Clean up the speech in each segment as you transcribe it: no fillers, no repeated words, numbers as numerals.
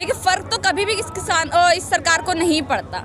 देखिए, फ़र्क तो कभी भी इस सरकार को नहीं पड़ता।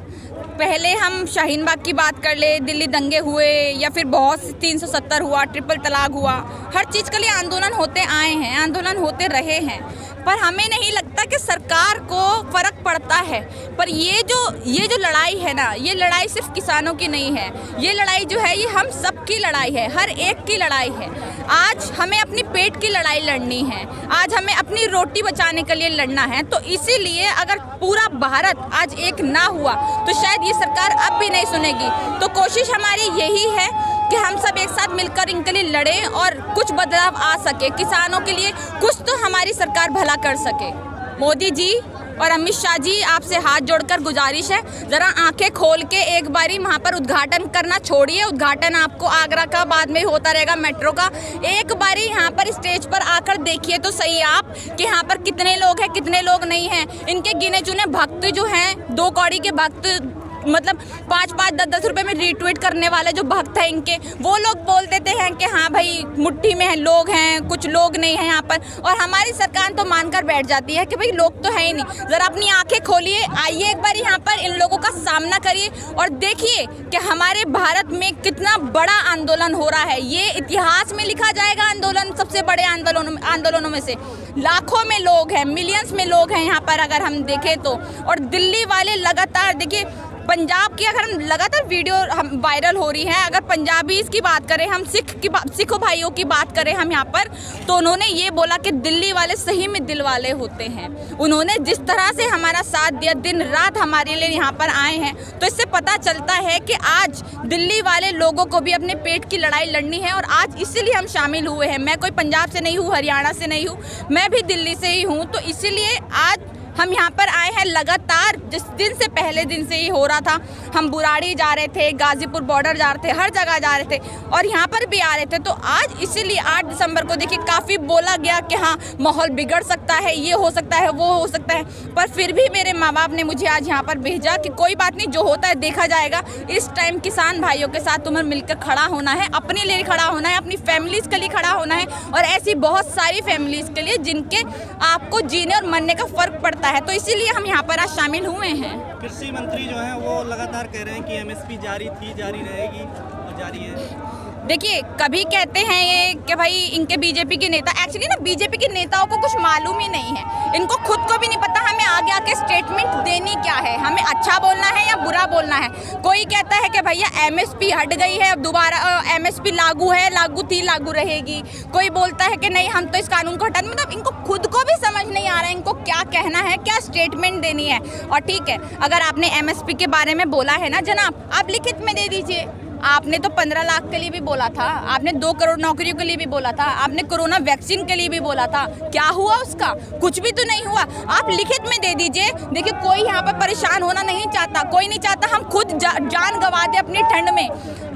पहले हम शाहीन बाग की बात कर ले, दिल्ली दंगे हुए या फिर बहुत 370 हुआ, ट्रिपल तलाक हुआ, हर चीज़ के लिए आंदोलन होते आए हैं, आंदोलन होते रहे हैं, पर हमें नहीं लगता कि सरकार को फ़र्क पड़ता है। पर ये जो लड़ाई है ना, ये लड़ाई सिर्फ किसानों की नहीं है, ये लड़ाई जो है ये हम सब की लड़ाई है, हर एक की लड़ाई है। आज हमें अपनी पेट की लड़ाई लड़नी है, आज हमें अपनी रोटी बचाने के लिए लड़ना है। तो इसीलिए अगर पूरा भारत आज एक ना हुआ तो शायद ये सरकार अब भी नहीं सुनेगी। तो कोशिश हमारी यही है कि हम सब एक साथ मिलकर इनके लिए लड़ें और कुछ बदलाव आ सके, किसानों के लिए कुछ तो हमारी सरकार भला कर सके। मोदी जी और अमित शाह जी, आपसे हाथ जोड़कर गुजारिश है, ज़रा आंखें खोल के एक बारी वहाँ पर उद्घाटन करना छोड़िए। उद्घाटन आपको आगरा का बाद में होता रहेगा, मेट्रो का। एक बारी यहाँ पर स्टेज पर आकर देखिए तो सही आप कि यहाँ पर कितने लोग हैं, कितने लोग नहीं हैं। इनके गिने चुने भक्त जो हैं, 2 कौड़ी के भक्त, मतलब 5-5, 10-10 रुपए में रीट्वीट करने वाले जो भक्त हैं इनके, वो लोग बोल देते हैं कि हाँ भाई मुट्ठी में लोग हैं, कुछ लोग नहीं हैं यहाँ पर। और हमारी सरकार तो मानकर बैठ जाती है कि भाई लोग तो है ही नहीं। ज़रा अपनी आंखें खोलिए, आइए एक बार यहाँ पर इन लोगों का सामना करिए और देखिए कि हमारे भारत में कितना बड़ा आंदोलन हो रहा है। ये इतिहास में लिखा जाएगा आंदोलन, सबसे बड़े आंदोलनों में से। लाखों में लोग हैं, मिलियंस में लोग हैं यहाँ पर अगर हम देखें तो। और दिल्ली वाले लगातार, देखिए पंजाब की अगर हम लगातार वीडियो हम वायरल हो रही है, अगर पंजाबीज़ की बात करें, हम सिख भाइयों की बात करें हम यहाँ पर, तो उन्होंने ये बोला कि दिल्ली वाले सही में दिल वाले होते हैं। उन्होंने जिस तरह से हमारा साथ दिया, दिन रात हमारे लिए यहाँ पर आए हैं, तो इससे पता चलता है कि आज दिल्ली वाले लोगों को भी अपने पेट की लड़ाई लड़नी है और आज इसीलिए हम शामिल हुए हैं। मैं कोई पंजाब से नहीं हूँ, हरियाणा से नहीं हूँ, मैं भी दिल्ली से ही हूँ। तो इसीलिए आज हम यहाँ पर आए हैं। लगातार जिस दिन से, पहले दिन से ही हो रहा था, हम बुराड़ी जा रहे थे, गाजीपुर बॉर्डर जा रहे थे, हर जगह जा रहे थे और यहाँ पर भी आ रहे थे। तो आज इसीलिए 8 दिसंबर को देखिए काफ़ी बोला गया कि हाँ माहौल बिगड़ सकता है, ये हो सकता है, वो हो सकता है, पर फिर भी मेरे माँ बाप ने मुझे आज यहाँ पर भेजा कि कोई बात नहीं, जो होता है देखा जाएगा। इस टाइम किसान भाइयों के साथ तुम्हें मिलकर खड़ा होना है, अपने लिए खड़ा होना है, अपनी फैमिलीज़ के लिए खड़ा होना है और ऐसी बहुत सारी फैमिलीज़ के लिए जिनके आपको जीने और मरने का फ़र्क पड़ता है। तो इसीलिए हम यहाँ पर आज शामिल हुए हैं। कृषि मंत्री जो हैं वो लगातार कह रहे हैं कि एमएसपी जारी थी, जारी रहेगी और जारी है। देखिए, कभी कहते हैं ये कि भाई इनके बीजेपी के नेता, एक्चुअली ना बीजेपी के नेताओं को कुछ मालूम ही नहीं है, इनको खुद को भी नहीं पता हमें आगे आके स्टेटमेंट देनी क्या है, हमें अच्छा बोलना है या बुरा बोलना है। कोई कहता है कि भैया एमएसपी हट गई है, अब दोबारा एमएसपी लागू है, लागू थी, लागू रहेगी। कोई बोलता है कि नहीं हम तो इस कानून को हटा, मतलब इनको खुद को भी समझ नहीं आ रहा है इनको क्या कहना है, क्या स्टेटमेंट देनी है। और ठीक है, अगर आपने एमएसपी के बारे में बोला है ना जनाब, आप लिखित में दे दीजिए। आपने तो 15 लाख के लिए भी बोला था, आपने 2 करोड़ नौकरियों के लिए भी बोला था, आपने कोरोना वैक्सीन के लिए भी बोला था, क्या हुआ उसका? कुछ भी तो नहीं हुआ। आप लिखित में दे दीजिए। देखिए, कोई यहाँ पर परेशान होना नहीं चाहता, कोई नहीं चाहता हम खुद जान गंवा दे अपनी ठंड में।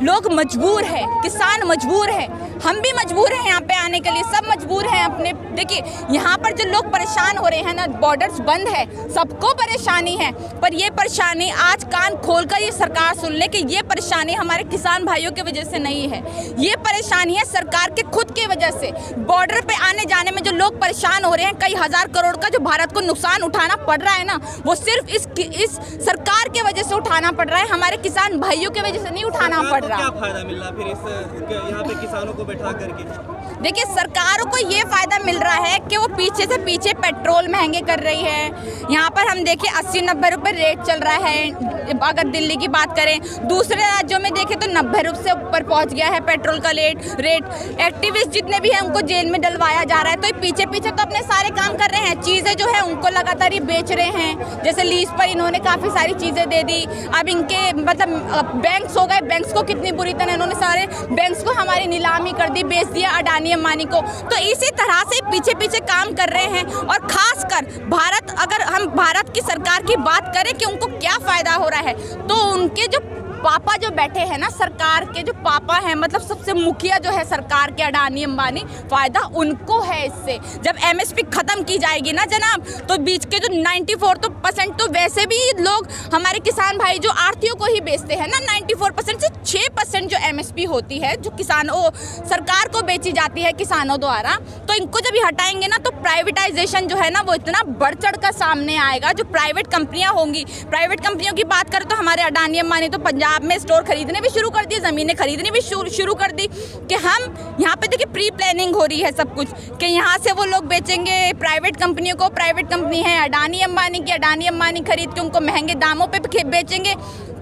लोग मजबूर है, किसान मजबूर है, हम भी मजबूर हैं यहाँ पे आने के लिए, सब मजबूर हैं अपने। देखिए, यहाँ पर जो लोग परेशान हो रहे हैं ना, बॉर्डर्स बंद है, सबको परेशानी है, पर ये परेशानी आज कान खोलकर ये सरकार सुन ले कि ये परेशानी हमारे किसान भाइयों की वजह से नहीं है, ये परेशानी है सरकार के खुद की वजह से। बॉर्डर पे आने जाने में जो लोग परेशान हो रहे हैं, कई हजार करोड़ का जो भारत को नुकसान उठाना पड़ रहा है ना, वो सिर्फ इस सरकार के वजह से उठाना पड़ रहा है, हमारे किसान भाइयों की वजह से नहीं उठाना पड़ रहा। क्या फायदा मिल रहा फिर इस यहाँ पे किसानों को बैठा करके? देखिए, सरकारों को ये फायदा मिल रहा है कि वो पीछे से पीछे पेट्रोल महंगे कर रही है। यहाँ पर हम देखें 80-90 रुपये रेट चल रहा है। अगर दिल्ली की बात करें, दूसरे राज्यों में देखें तो 90 रुपये से ऊपर पहुँच गया है पेट्रोल का रेट। एक्टिविस्ट जितने भी हैं उनको जेल में डलवाया जा रहा है। तो पीछे पीछे तो अपने सारे काम कर रहे हैं, चीज़ें जो है उनको लगातार ही बेच रहे हैं। जैसे लीज पर इन्होंने काफ़ी सारी चीज़ें दे दी। अब इनके मतलब बैंक्स हो गए, बैंक्स को कितनी बुरी तरह इन्होंने सारे बैंक्स को हमारी नीलामी कर दी, बेच दिया अडानी अंबानी को। तो इसी तरह से पीछे पीछे काम कर रहे हैं। और खासकर भारत, अगर हम भारत की सरकार की बात करें कि उनको क्या फ़ायदा हो रहा है, तो उनके जो पापा जो बैठे हैं ना, सरकार के जो पापा हैं, मतलब सबसे मुखिया जो है सरकार के, अडानी अंबानी, फायदा उनको है इससे। जब एमएसपी खत्म की जाएगी ना जनाब, तो बीच के जो 94% तो वैसे भी लोग हमारे किसान भाई जो आढ़तियों को ही बेचते हैं ना, 94% से 6% जो एमएसपी होती है जो किसानों सरकार को बेची जाती है किसानों द्वारा, तो इनको जब ये हटाएंगे ना, तो प्राइवेटाइजेशन जो है ना वो इतना बढ़ चढ़ कर सामने आएगा। जो प्राइवेट कंपनियां होंगी, प्राइवेट कंपनियों की बात करें तो हमारे अडानी अंबानी तो पंजाब में स्टोर खरीदने भी शुरू कर दिए, ज़मीनें खरीदनी भी शुरू कर दी कि हम यहाँ पे देखिए प्री प्लानिंग हो रही है सब कुछ, कि यहाँ से वो लोग बेचेंगे प्राइवेट कंपनियों को। प्राइवेट कंपनी है अडानी अंबानी की, अडानी अंबानी खरीद के उनको महंगे दामों पे बेचेंगे।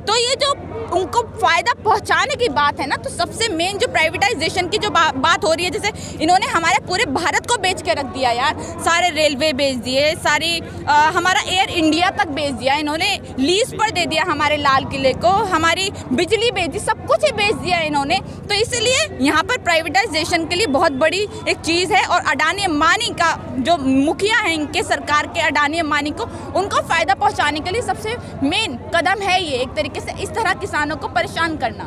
तो ये जो उनको फ़ायदा पहुंचाने की बात है ना, तो सबसे मेन जो प्राइवेटाइजेशन की जो बात हो रही है, जैसे इन्होंने हमारे पूरे भारत को बेच के रख दिया यार, सारे रेलवे बेच दिए, सारी हमारा एयर इंडिया तक बेच दिया इन्होंने, लीज पर दे दिया हमारे लाल किले को, हमारी बिजली बेच दी, सब कुछ ही बेच दिया इन्होंने। तो इसलिए यहाँ पर प्राइवेटाइजेशन के लिए बहुत बड़ी एक चीज़ है, और अडानी अंबानी का जो मुखिया है इनके सरकार के, अडानी अंबानी को, उनको फ़ायदा पहुँचाने के लिए सबसे मेन कदम है ये, एक तरीके से इस तरह किसानों को परेशान करना।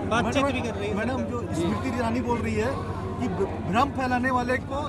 बातचीत भी कर रही है मैडम, जो स्मृति ईरानी बोल रही है कि भ्रम फैलाने वाले को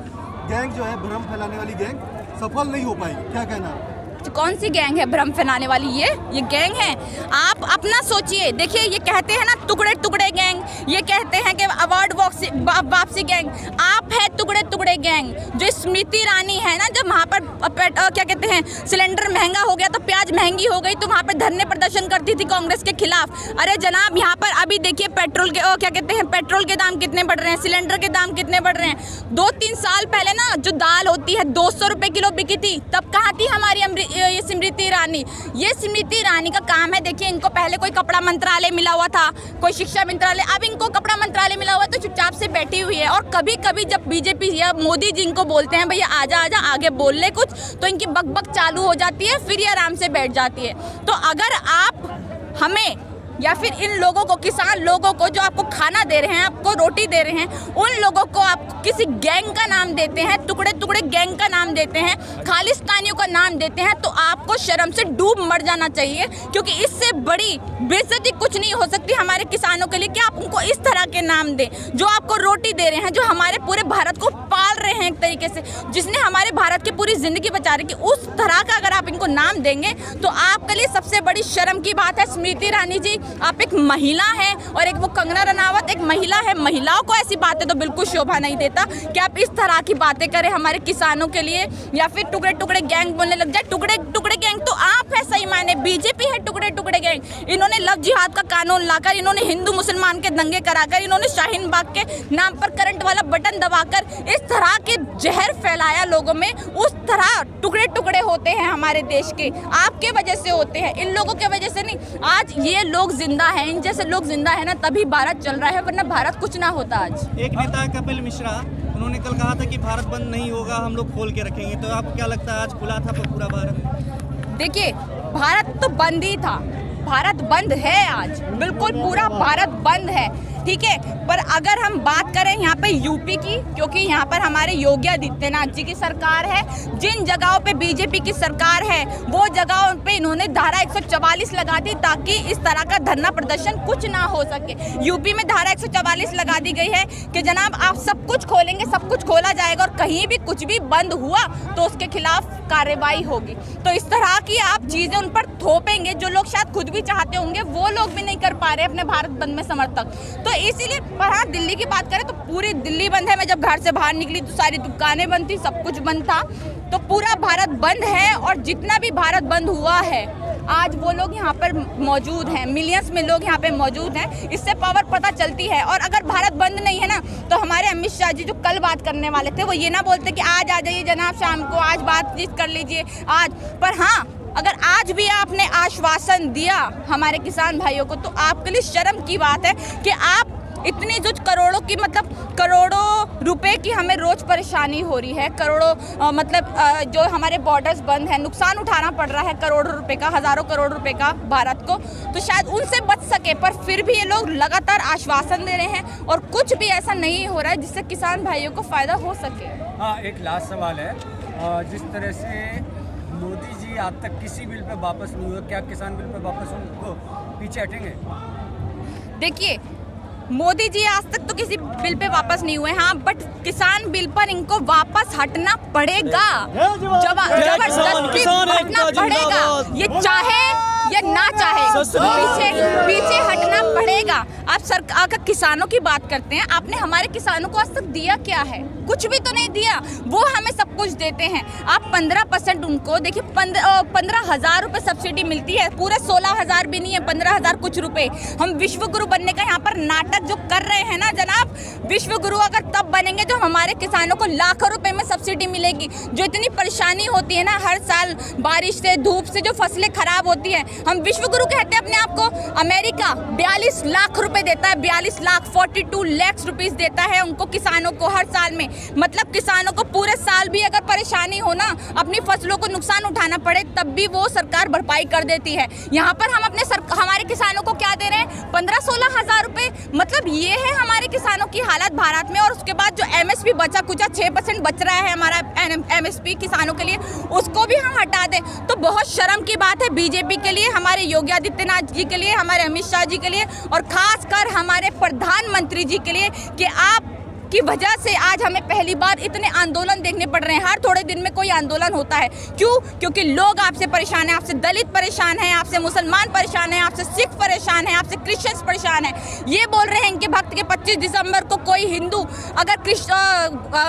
गैंग जो है, भ्रम फैलाने वाली गैंग सफल नहीं हो पाएगी, क्या कहना है? कौन सी गैंग है भ्रम फैलाने वाली? ये गैंग है। आप अपना सोचिए, देखिए ये कहते हैं ना टुकड़े टुकड़े गैंग, ये कहते हैं कि अवार्ड वापसी गैंग, आप है टुकड़े टुकड़े गैंग। जो स्मृति ईरानी है ना, जब वहाँ पर क्या कहते हैं सिलेंडर महंगा हो गया तो प्याज महंगी हो गई, तो वहाँ पर धरने प्रदर्शन करती थी कांग्रेस के खिलाफ। अरे जनाब, यहाँ पर अभी देखिए पेट्रोल के क्या कहते हैं पेट्रोल के दाम कितने बढ़ रहे हैं, सिलेंडर के दाम कितने बढ़ रहे हैं। 2-3 साल पहले ना जो दाल होती है 200 रुपये किलो बिकी थी, तब कहाँ थी हमारी ये स्मृति ईरानी? ये स्मृति ईरानी का काम है। देखिए इनको पहले कोई कपड़ा मंत्रालय मिला हुआ था, कोई शिक्षा मंत्रालय, अब इनको कपड़ा मंत्रालय मिला हुआ है, तो चुपचाप से बैठी हुई है। और कभी कभी जब बीजेपी या मोदी जी इनको बोलते हैं भैया आजा आजा आगे बोल ले कुछ, तो इनकी बकबक चालू हो जाती है, फिर ये आराम से बैठ जाती है। तो अगर आप हमें या फिर इन लोगों को, किसान लोगों को जो आपको खाना दे रहे हैं, आपको रोटी दे रहे हैं, उन लोगों को आप किसी गैंग का नाम देते हैं, टुकड़े टुकड़े गैंग का नाम देते हैं, खालिस्तानियों का नाम देते हैं, तो आपको शर्म से डूब मर जाना चाहिए। क्योंकि इससे बड़ी बेइज्जती कुछ नहीं हो सकती हमारे किसानों के लिए कि आप उनको इस तरह के नाम दें, जो आपको रोटी दे रहे हैं, जो हमारे पूरे भारत को पाल रहे हैं एक तरीके से, जिसने हमारे भारत की पूरी जिंदगी बचा रखी, उस तरह का अगर आप इनको नाम देंगे तो आपके लिए सबसे बड़ी शर्म की बात है। स्मृति ईरानी जी, आप एक महिला हैं, और एक वो कंगना रनावत एक महिला है। महिलाओं को ऐसी बातें तो बिल्कुल शोभा नहीं देता कि आप इस तरह की बातें करें हमारे किसानों के लिए, या फिर टुकड़े टुकड़े गैंग बोलने लग जाए। टुकड़े टुकड़े गैंग तो आप है, सही माने बीजेपी है टुकड़े टुकड़े गैंग। इन्होंने लव जिहाद का कानून लाकर, इन्होंने हिंदू मुसलमान के दंगे कराकर, इन्होंने शाहीन बाग के नाम पर करंट वाला बटन दबाकर इस तरह के जहर फैलाया लोगों में। उस तरह टुकड़े टुकड़े होते हैं हमारे देश के, आपके वजह से होते हैं, इन लोगों की वजह से नहीं। आज ये लोग जिंदा हैं, इन जैसे लोग जिंदा है ना, तभी भारत चल रहा है, वरना भारत कुछ ना होता। आज एक नेता है कपिल मिश्रा, उन्होंने कल कहा था कि भारत बंद नहीं होगा, हम लोग खोल के रखेंगे, तो आपको क्या लगता है आज खुला था पूरा भारत? देखिए भारत तो बंद ही था, भारत बंद है आज, बिल्कुल पूरा भारत बंद है, ठीक है। पर अगर हम बात करें यहाँ पे यूपी की, क्योंकि यहाँ पर हमारे योगी आदित्यनाथ जी की सरकार है, जिन जगहों पे बीजेपी की सरकार है वो जगहों पे इन्होंने धारा 144 लगा दी ताकि इस तरह का धरना प्रदर्शन कुछ ना हो सके। यूपी में धारा 144 लगा दी गई है कि जनाब आप सब कुछ खोलेंगे, सब कुछ खोला जाएगा, और कहीं भी कुछ भी बंद हुआ तो उसके खिलाफ कार्रवाई होगी। तो इस तरह की आप चीज़ें उन पर थोपेंगे, जो लोग शायद खुद भी चाहते होंगे वो लोग भी नहीं कर पा रहे अपने भारत बंद में समर्थक। तो इसीलिए, पर हाँ दिल्ली की बात करें तो पूरी दिल्ली बंद है। मैं जब घर से बाहर निकली तो सारी दुकानें बंद थी, सब कुछ बंद था, तो पूरा भारत बंद है। और जितना भी भारत बंद हुआ है आज वो लोग यहाँ पर मौजूद हैं, मिलियंस में लोग यहाँ पे मौजूद हैं, इससे पावर पता चलती है। और अगर भारत बंद नहीं है ना, तो हमारे अमित शाह जी जो कल बात करने वाले थे वो ये ना बोलते कि आज आ जाइए जनाब शाम को, आज बातचीत कर लीजिए आज। पर हाँ, अगर आज भी आपने आश्वासन दिया हमारे किसान भाइयों को, तो आपके लिए शर्म की बात है कि आप इतनी जो करोड़ों की, मतलब करोड़ों रुपए की हमें रोज परेशानी हो रही है, करोड़ों जो हमारे बॉर्डर्स बंद हैं, नुकसान उठाना पड़ रहा है करोड़ों रुपए का, हज़ारों करोड़ रुपए का भारत को, तो शायद उनसे बच सके। पर फिर भी ये लोग लगातार आश्वासन दे रहे हैं और कुछ भी ऐसा नहीं हो रहा है जिससे किसान भाइयों को फ़ायदा हो सके। हाँ, एक लास्ट सवाल है, जिस तरह से मोदी जी आज तक किसी बिल पे वापस नहीं हुए, क्या किसान बिल पे वापस उनको पीछे हटेंगे? देखिए मोदी जी आज तक तो किसी बिल पे वापस नहीं हुए, हाँ, बट किसान बिल पर इनको वापस हटना पड़ेगा, जबरदस्ती हटना पड़ेगा, ये चाहे या ना चाहे, पीछे हटना पड़ेगा। आप सरकार का किसानों की बात करते हैं, आपने हमारे किसानों को आज तक दिया क्या है? कुछ भी तो नहीं दिया, वो हमें सब कुछ देते हैं। आप 15% उनको देखिए, 15,000 रुपये सब्सिडी मिलती है, पूरे 16,000 भी नहीं है, 15,000 कुछ रुपए। हम विश्व गुरु बनने का यहाँ पर नाटक जो कर रहे हैं ना जनाब, विश्व गुरु अगर तब बनेंगे जो हमारे किसानों को लाखों रुपए में सब्सिडी मिलेगी। जो इतनी परेशानी होती है ना हर साल बारिश से, धूप से, जो फसलें खराब होती हैं, हम विश्व गुरु कहते हैं अपने आप को। अमेरिका 42 लाख रुपए देता है, 42 लाख 42 लाख रुपीस देता है उनको किसानों को हर साल में। मतलब किसानों को पूरे साल भी अगर परेशानी हो ना, अपनी फसलों को नुकसान उठाना पड़े, तब भी वो सरकार भरपाई कर देती है। यहाँ पर हम हमारे किसानों को क्या दे रहे हैं? 15-16 हजार रुपए। मतलब ये है हमारे किसानों की हालत भारत में। और उसके बाद जो MSP बचा कुचा 6% बच रहा है हमारा MSP किसानों के लिए, उसको भी हम हटा दें तो बहुत शर्म की बात है बीजेपी के लिए, हमारे योगी आदित्यनाथ जी के लिए, हमारे अमित शाह जी के लिए, और खासकर हमारे प्रधानमंत्री जी के लिए कि आप की वजह से आज हमें पहली बार इतने आंदोलन देखने पड़ रहे हैं। हर थोड़े दिन में कोई आंदोलन होता है, क्यों? क्योंकि लोग आपसे परेशान हैं, आपसे दलित परेशान हैं, आपसे मुसलमान परेशान हैं, आपसे सिख परेशान हैं, आपसे क्रिश्चियंस परेशान हैं। ये बोल रहे हैं इनके भक्त के 25 दिसंबर को कोई हिंदू अगर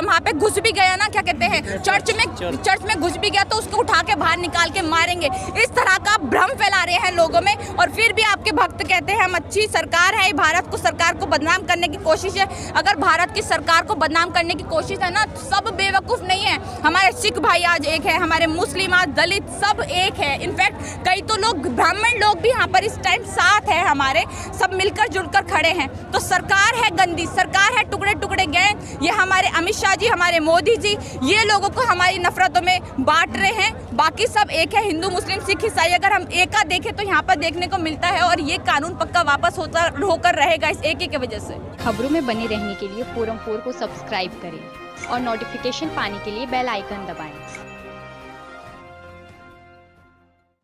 वहाँ पे घुस भी गया ना, क्या कहते हैं, चर्च में घुस भी गया तो उसको उठा के बाहर निकाल के मारेंगे। इस तरह का भ्रम फैला रहे हैं लोगों में। और फिर भी आपके भक्त कहते हैं हम अच्छी सरकार है, भारत को सरकार को बदनाम करने की कोशिश है। अगर भारत की सरकार को बदनाम करने की कोशिश है ना, सब बेवकूफ नहीं है। हमारे सिख भाई आज एक है, हमारे मुस्लिम आज दलित सब एक है। इनफैक्ट कई तो लोग ब्राह्मण लोग भी यहाँ पर इस टाइम साथ है, हमारे सब मिलकर जुलकर खड़े हैं। तो सरकार है गंदी, सरकार है टुकड़े टुकड़े गैंग। ये हमारे अमित शाह जी, हमारे मोदी जी, ये लोगों को हमारी नफरतों में बांट रहे हैं। बाकी सब एक है, हिंदू मुस्लिम सिख ईसाई। अगर हम एका देखें तो यहाँ पर देखने को मिलता है। और ये कानून पक्का वापस होकर रहेगा इस एके की वजह से। खबरों में बने रहने के लिए फोरम 4 को सब्सक्राइब करें और नोटिफिकेशन पाने के लिए बेल आइकन दबाएं।